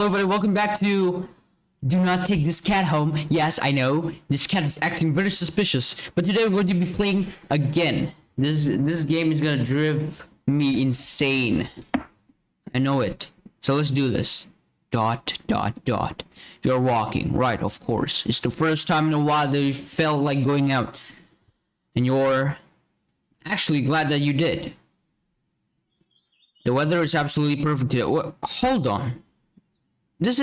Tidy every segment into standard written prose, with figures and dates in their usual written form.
Everybody, welcome back to Do Not Take This Cat Home. Yes, I know, this cat is acting very suspicious, but today we're going to be playing again. This game is gonna drive me insane. I know it. So let's do this. Dot. You're walking, right, of course. It's the first time in a while that you felt like going out. And you're actually glad that you did. The weather is absolutely perfect today. Hold on. This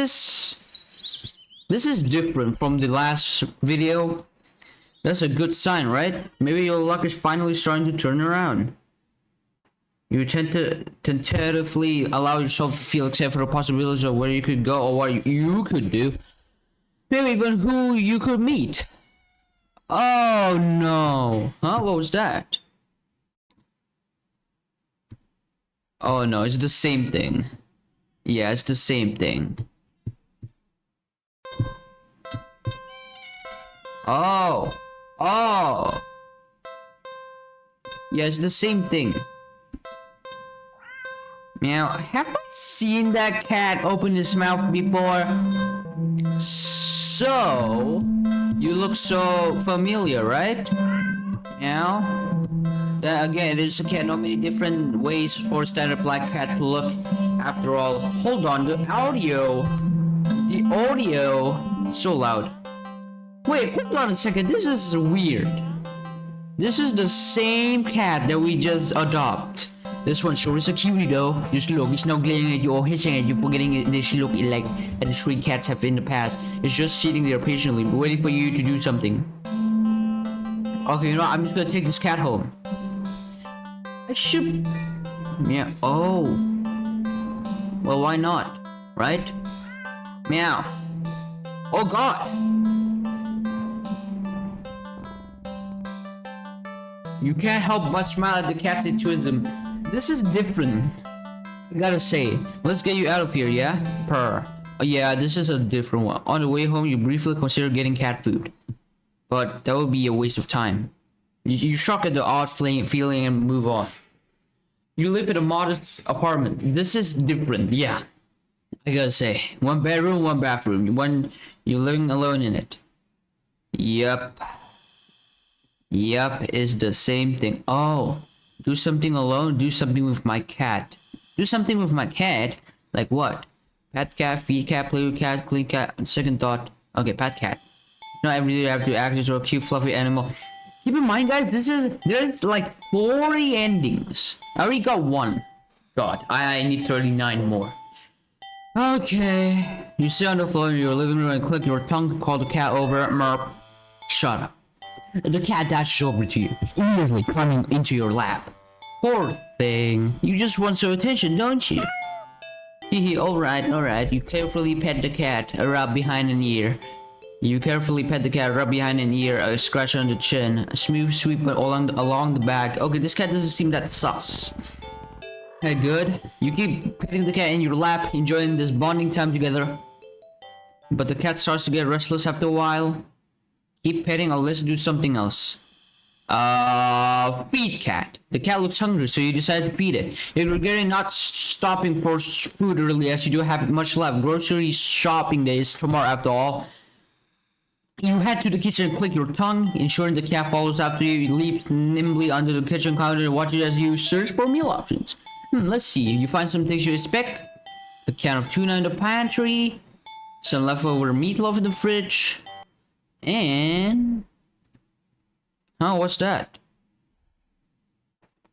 is different from the last video. That's a good sign, right? Maybe your luck is finally starting to turn around. You tend to tentatively allow yourself to feel excited for the possibilities of where you could go or what you could do. Maybe even who you could meet. Oh no. Huh? What was that? Oh no, it's the same thing. Yeah, it's the same thing. Oh. Yeah, it's the same thing. Meow. Have I seen that cat open his mouth before? So, you look so familiar, right? Meow. Then again, there's a cat. Not many different ways for a standard black cat to look. After all, hold on. The audio so loud. Wait, hold on a second. This is weird. This is the same cat that we just adopt. This one sure is a cutie though. Just look, it's not glaring at you or hissing at you, forgetting this look like the three cats have in the past. It's just sitting there patiently, waiting for you to do something. Okay, you know what? I'm just gonna take this cat home. I should... Yeah, oh. Well, why not? Right? Meow. Oh god! You can't help but smile at the cat situation. This is different. I gotta say. Let's get you out of here, yeah? Purr. Oh yeah, this is a different one. On the way home, you briefly consider getting cat food. But that would be a waste of time. You shock at the odd feeling and move on. You live in a modest apartment. This is different, yeah. I gotta say. One bedroom, one bathroom. You're living alone in it. Yup. Yup, is the same thing. Oh, do something alone, do something with my cat. Do something with my cat? Like what? Pet cat, feed cat, play with cat, clean cat. Second thought. Okay, pet cat. Not every day you have to act as a cute fluffy animal. Keep in mind guys, there's like 40 endings. I already got one. God, I need 39 more. Okay. You sit on the floor in your living room and click your tongue to call the cat over. Merp. Shut up. The cat dashes over to you, immediately climbing into your lap. Poor thing. You just want some attention, don't you? Hehe, alright. You carefully pet the cat, rub behind an ear. You carefully pet the cat, rub behind an ear, a scratch on the chin, a smooth sweep along the back. Okay, this cat doesn't seem that sus. Okay, good. You keep petting the cat in your lap, enjoying this bonding time together. But the cat starts to get restless after a while. Keep petting or let's do something else. Feed cat. The cat looks hungry, so you decide to feed it. You're regretting not stopping for food early as you don't have much left. Grocery shopping day is tomorrow after all. You head to the kitchen and click your tongue, ensuring the cat follows after you. You leap nimbly under the kitchen counter and watch it as you search for meal options. Let's see. You find some things you expect. A can of tuna in the pantry. Some leftover meatloaf in the fridge. And... oh, what's that?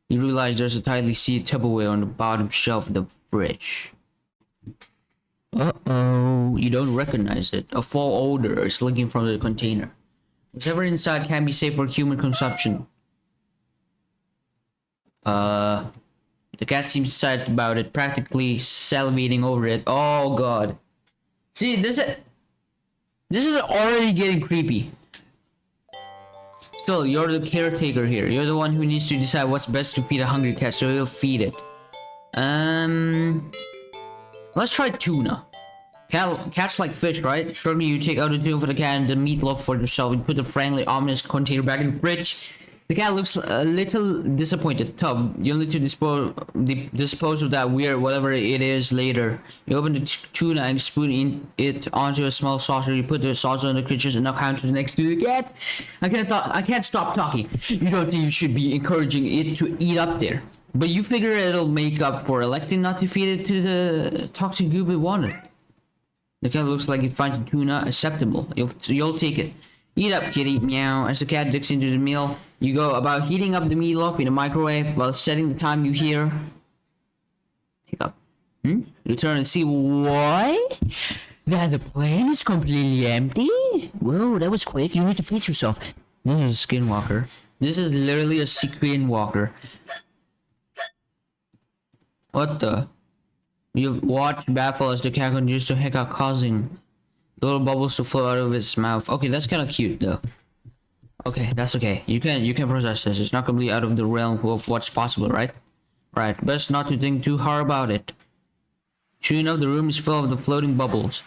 You realize there's a tightly sealed Tupperware on the bottom shelf of the fridge. Uh-oh, you don't recognize it. A foul odor is leaking from the container. Whatever inside can be safe for human consumption. The cat seems excited about it, practically salivating over it. Oh god. See, this is already getting creepy. Still, you're the caretaker here. You're the one who needs to decide what's best to feed a hungry cat, so you'll feed it. Let's try tuna. Cats like fish, right? Surely you take out the tuna for the cat and the meatloaf for yourself and put the friendly, ominous container back in the fridge. The cat looks a little disappointed. Tub, you'll need to dispose of that weird whatever it is later. You open the tuna and spoon it onto a small saucer. You put the saucer on the creatures and now counter next to the cat. I can't stop talking. You don't think you should be encouraging it to eat up there, but you figure it'll make up for electing not to feed it to the toxic goop it wanted. The cat looks like it finds the tuna acceptable. You'll take it. Eat up, kitty, meow. As the cat digs into the meal, you go about heating up the meatloaf in the microwave while setting the time. You hear hiccup. You turn and see what? That the plane is completely empty? Whoa, that was quick. You need to pinch yourself. This is a skinwalker. This is literally a skinwalker. What the? You watch baffled as the cat continues to hiccup, causing little bubbles to flow out of its mouth. Okay, that's kind of cute though. Okay, that's okay. You can process this. It's not completely out of the realm of what's possible, right? Right. Best not to think too hard about it. Sure enough, the room is full of the floating bubbles.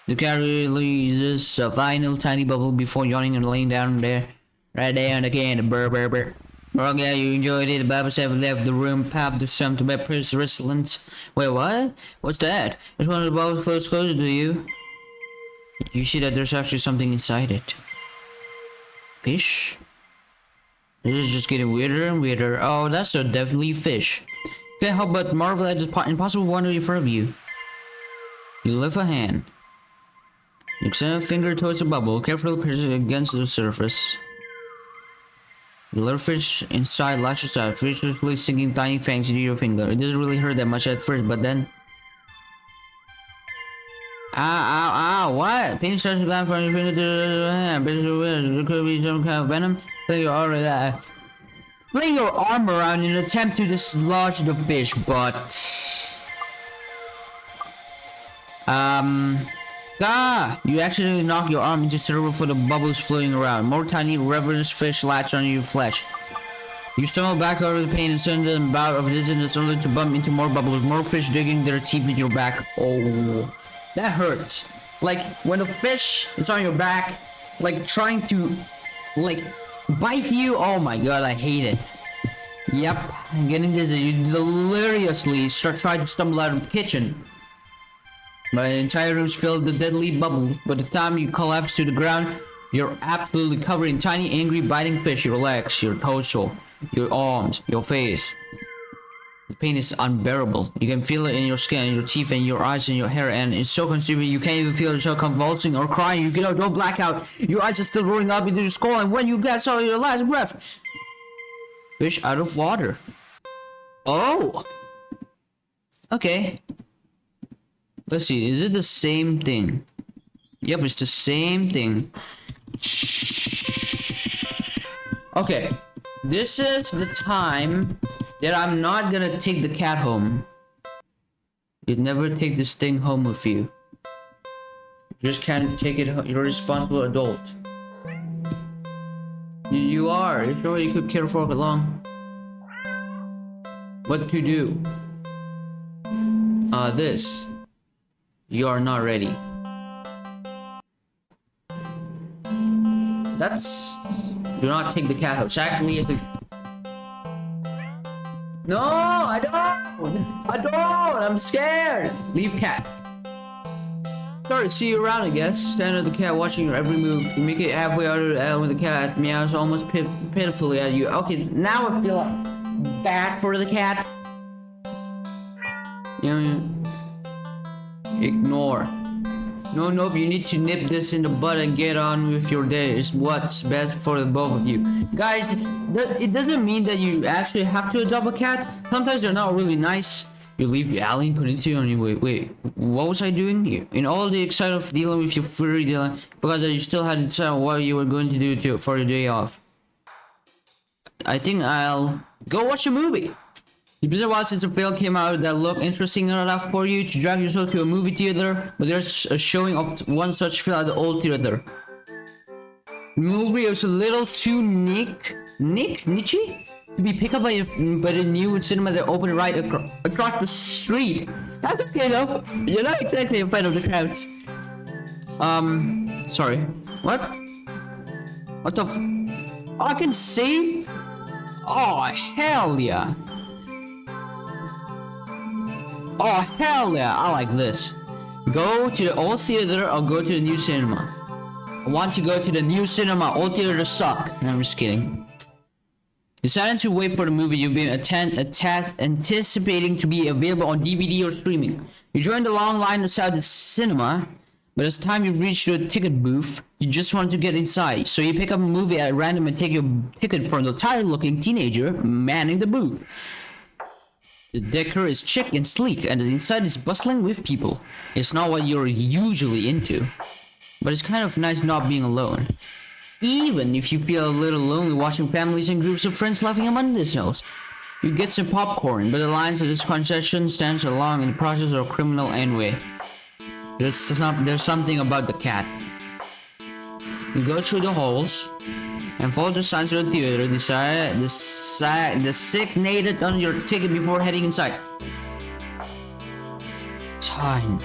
The cat releases a final tiny bubble before yawning and laying down there, right there on the can. Burr burr burr. Well, yeah, you enjoyed it. The Babas have left the room. Pap the some to Pepper's wristlet. Wait, what? What's that? It's one of the bubbles floats closer to you. You see that there's actually something inside it. Fish? This is just getting weirder and weirder. Oh, that's so definitely fish. Can't help but marvel at the impossible wonder in front of you. You lift a hand. You extend a finger towards the bubble, carefully push it against the surface. The little fish inside lashes out, viciously sinking tiny fangs into your finger. It doesn't really hurt that much at first, but then... Ow, what? Pain starts to glide from your finger to the hand. There could be some kind of venom. Fling your arm around in an attempt to dislodge the fish, but... You actually knock your arm into several for the bubbles floating around. More tiny, ravenous fish latch on your flesh. You stumble back over the pain and send a bout of dizziness only to bump into more bubbles. More fish digging their teeth into your back. Oh, that hurts. Like, when a fish is on your back, like, trying to, like, bite you. Oh my god, I hate it. Yep, I'm getting dizzy. You deliriously try to stumble out of the kitchen. My entire room's filled with deadly bubbles. By the time you collapse to the ground, you're absolutely covered in tiny, angry, biting fish. Your legs, your torso, your arms, your face. The pain is unbearable. You can feel it in your skin, your teeth, and your eyes, and your hair, and it's so consuming you can't even feel yourself convulsing or crying. You don't black out. Your eyes are still rolling up into your skull, and when you gasp out your last breath, fish out of water. Oh. Okay. Let's see, is it the same thing? Yep, it's the same thing. Okay, this is the time that I'm not gonna take the cat home. You'd never take this thing home with you. You just can't take it home. You're a responsible adult. You are. You're sure you could care for it along. What to do? This. You are not ready. That's... Do not take the cat home. Exactly. No, I don't. I'm scared. Leave cat. Sorry, see you around, I guess. Stand at the cat watching your every move. You make it halfway out of the alley when the cat meows almost pitifully at you. Okay, now I feel bad for the cat. Yeah. Ignore. No, you need to nip this in the bud and get on with your day. It's what's best for the both of you. Guys, it doesn't mean that you actually have to adopt a cat. Sometimes they're not really nice. You leave the alley and continue on your way. Wait, what was I doing? In all the excitement of dealing with your furry dealing, forgot that you still had to decide what you were going to do for your day off. I think I'll go watch a movie. It's been a while since a film came out that looked interesting enough for you to drag yourself to a movie theater, but there's a showing of one such film at the old theater. The movie is a little too niche to be picked up by the new cinema that opened right across the street. That's okay though. You're not exactly a fan of the crowds. Sorry. What? What the? I can save? Oh, hell yeah. Oh, hell yeah. I like this. Go to the old theater or go to the new cinema. I want to go to the new cinema. Old theaters suck. No, I'm just kidding. Decided to wait for the movie you've been anticipating to be available on DVD or streaming. You join the long line outside the cinema, but as time you've reached your ticket booth, you just want to get inside. So you pick up a movie at random and take your ticket from the tired-looking teenager manning the booth. The decor is chic and sleek, and the inside is bustling with people. It's not what you're usually into, but it's kind of nice not being alone. Even if you feel a little lonely watching families and groups of friends laughing among themselves. You get some popcorn, but the lines of this concession stands along in the process of a criminal anyway. There's something about the cat. You go through the halls and follow the signs of the theater, designated on your ticket before heading inside. Time.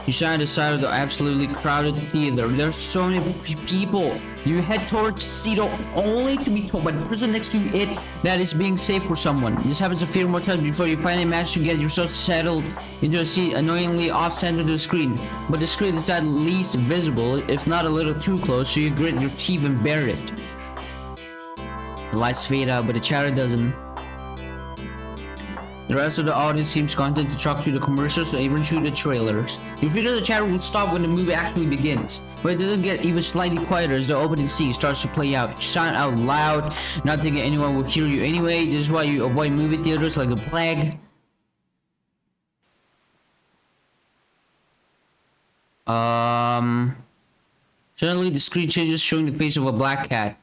You stand at the side of the absolutely crowded theater. There's so many people. You head towards the seat only to be told by the person next to it that is being saved for someone. This happens a few more times before you finally manage to get yourself settled into a seat annoyingly off-center to the screen. But the screen is at least visible, if not a little too close, so you grit your teeth and bear it. The lights fade out, but the chatter doesn't. The rest of the audience seems content to truck through the commercials or even through the trailers. You figure the chatter will stop when the movie actually begins, but it doesn't get even slightly quieter as the opening scene starts to play out. You sound out loud, not thinking anyone will hear you anyway. This is why you avoid movie theaters like a plague. Suddenly the screen changes, showing the face of a black cat.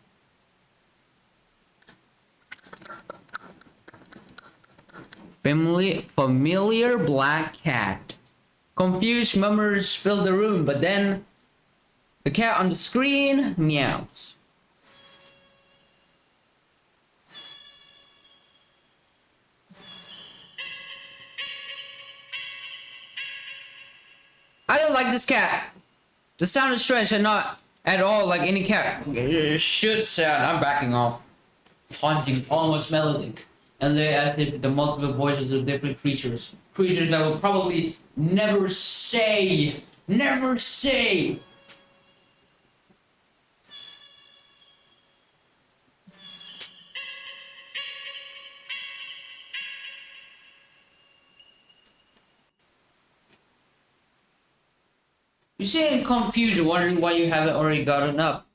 Familiar black cat. Confused murmurs fill the room, but then the cat on the screen meows. I don't like this cat. The sound is strange and not at all like any cat should sound. I'm backing off. Haunting, almost melodic. And they as if the multiple voices of different creatures that will probably never say. You say in confusion, wondering why you haven't already gotten up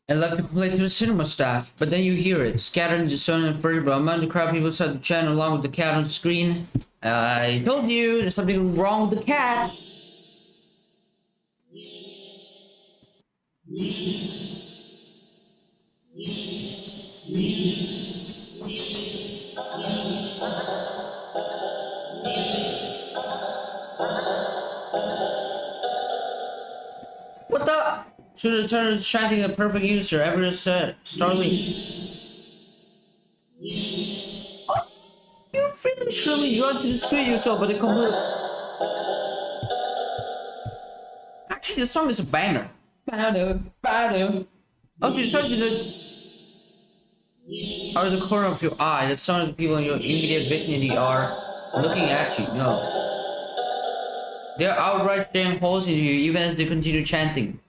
and left to complain to the cinema staff, but then you hear it, scattered in discernment and further, but among the crowd people start to chant along with the cat on the screen. I told you, there's something wrong with the cat. What the? Should have turned chanting a perfect user ever said Starly. Oh, you're freaking surely you want to screw yourself, but the complete. Actually, the song is a banger. Also, you start to the out of the corner of your eye that some of the people in your immediate vicinity are looking at you. No, they're outright staring holes into you, even as they continue chanting.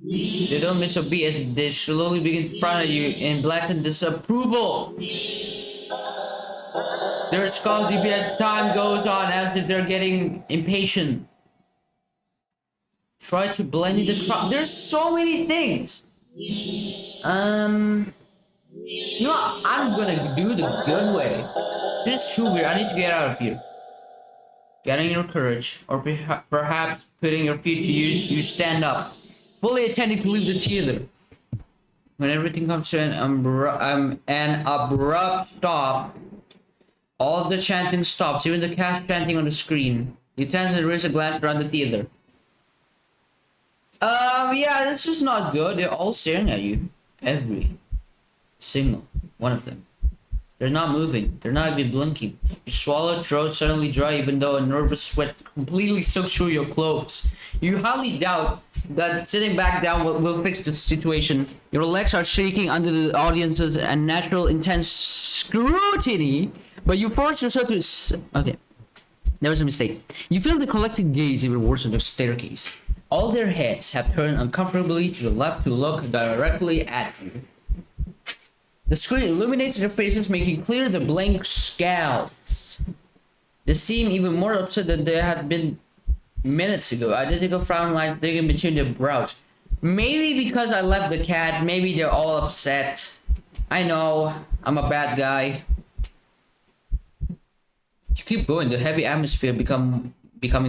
They don't miss a beat as they slowly begin to frown at you in blatant disapproval. Their skulls deep as time goes on, as if they're getting impatient. Try to blend in the crowd. There's so many things. You know what? I'm gonna do the good way. This is too weird. I need to get out of here. Getting your courage, or perhaps putting your feet to use, you stand up, fully intending to leave the theater. When everything comes to an abrupt stop, all the chanting stops, even the cast chanting on the screen. You turn and raise a glance around the theater. Yeah, this is not good. They're all staring at you. Every single one of them. They're not moving. They're not even blinking. Your swallowed throat suddenly dry even though a nervous sweat completely soaks through your clothes. You highly doubt that sitting back down will fix the situation. Your legs are shaking under the audience's unnatural intense scrutiny, but you force yourself to... Okay. There was a mistake. You feel the collective gaze even worse on the staircase. All their heads have turned uncomfortably to the left to look directly at you. The screen illuminates their faces, making clear the blank scowls. They seem even more upset than they had been minutes ago. Identical frown lines digging between their brows. Maybe because I left the cat, maybe they're all upset. I know, I'm a bad guy. You keep going, the heavy atmosphere becoming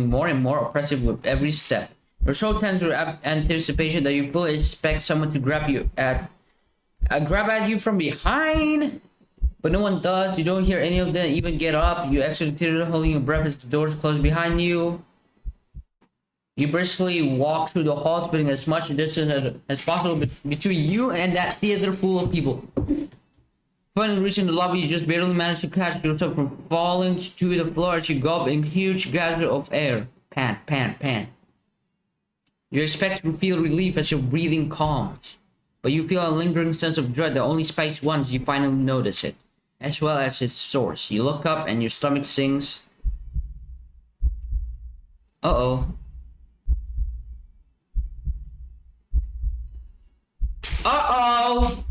more and more oppressive with every step. You're so tense with anticipation that you fully expect someone to grab at you from behind, but no one does. You don't hear any of them even get up. You exit the theater holding your breath as the doors close behind you. You briskly walk through the hall, putting as much distance as possible between you and that theater full of people. Finally reaching the lobby, you just barely manage to catch yourself from falling to the floor as you gulp in huge gasps of air. Pant, pant, pant. You expect to feel relief as your breathing calms, but you feel a lingering sense of dread that only spikes once you finally notice it, as well as its source. You look up and your stomach sinks. Uh-oh. Uh-oh!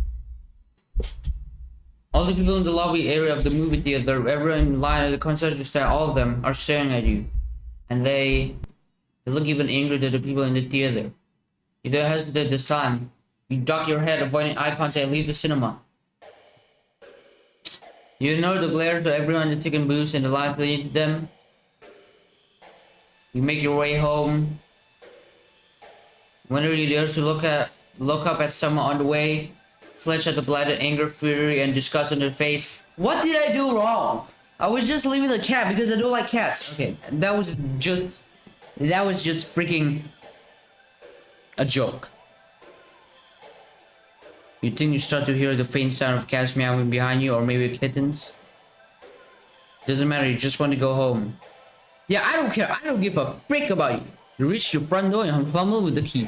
All the people in the lobby area of the movie theater, everyone in line at the concession stand, all of them are staring at you. And they look even angrier than the people in the theater. You don't hesitate this time. You duck your head, avoiding eye contact, and leave the cinema. You ignore the glares of everyone in the ticket booths and the lines leading to them. You make your way home. Whenever you dare to look up at someone on the way, flinch at the blighted anger, fury, and disgust on their face. What did I do wrong? I was just leaving the cat because I don't like cats. Okay, that was just freaking a joke. You think you start to hear the faint sound of cats meowing behind you, or maybe kittens? Doesn't matter, you just want to go home. Yeah, I don't care. I don't give a frick about you. You reach your front door and fumble with the key.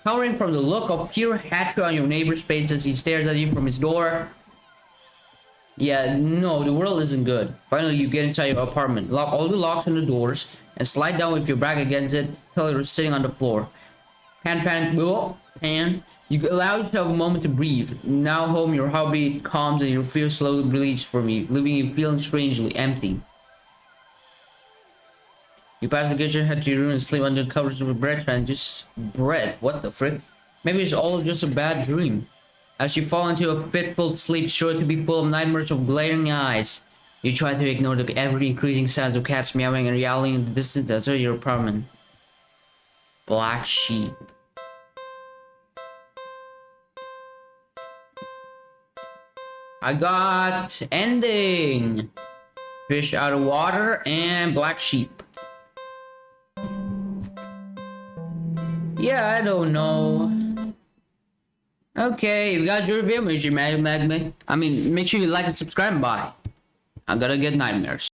Cowering from the look of pure hatred on your neighbor's face as he stares at you from his door. Yeah, no, the world isn't good. Finally, you get inside your apartment, lock all the locks on the doors, and slide down with your back against it till you're sitting on the floor. And you allow yourself a moment to breathe. Now home, your heartbeat calms and your fear slowly releases from you, leaving you feeling strangely empty. You pass the kitchen, head to your room, and sleep under the covers of a bread tray. Just bread? What the frick? Maybe it's all just a bad dream. As you fall into a fitful sleep, sure to be full of nightmares of glaring eyes, you try to ignore the ever-increasing sounds of cats meowing and yowling in the distance outside your apartment. Black sheep. I got ending. Fish out of water and black sheep. Yeah, I don't know. Okay, if you guys your video, make sure you make sure you like and subscribe and bye. I'm gonna get nightmares.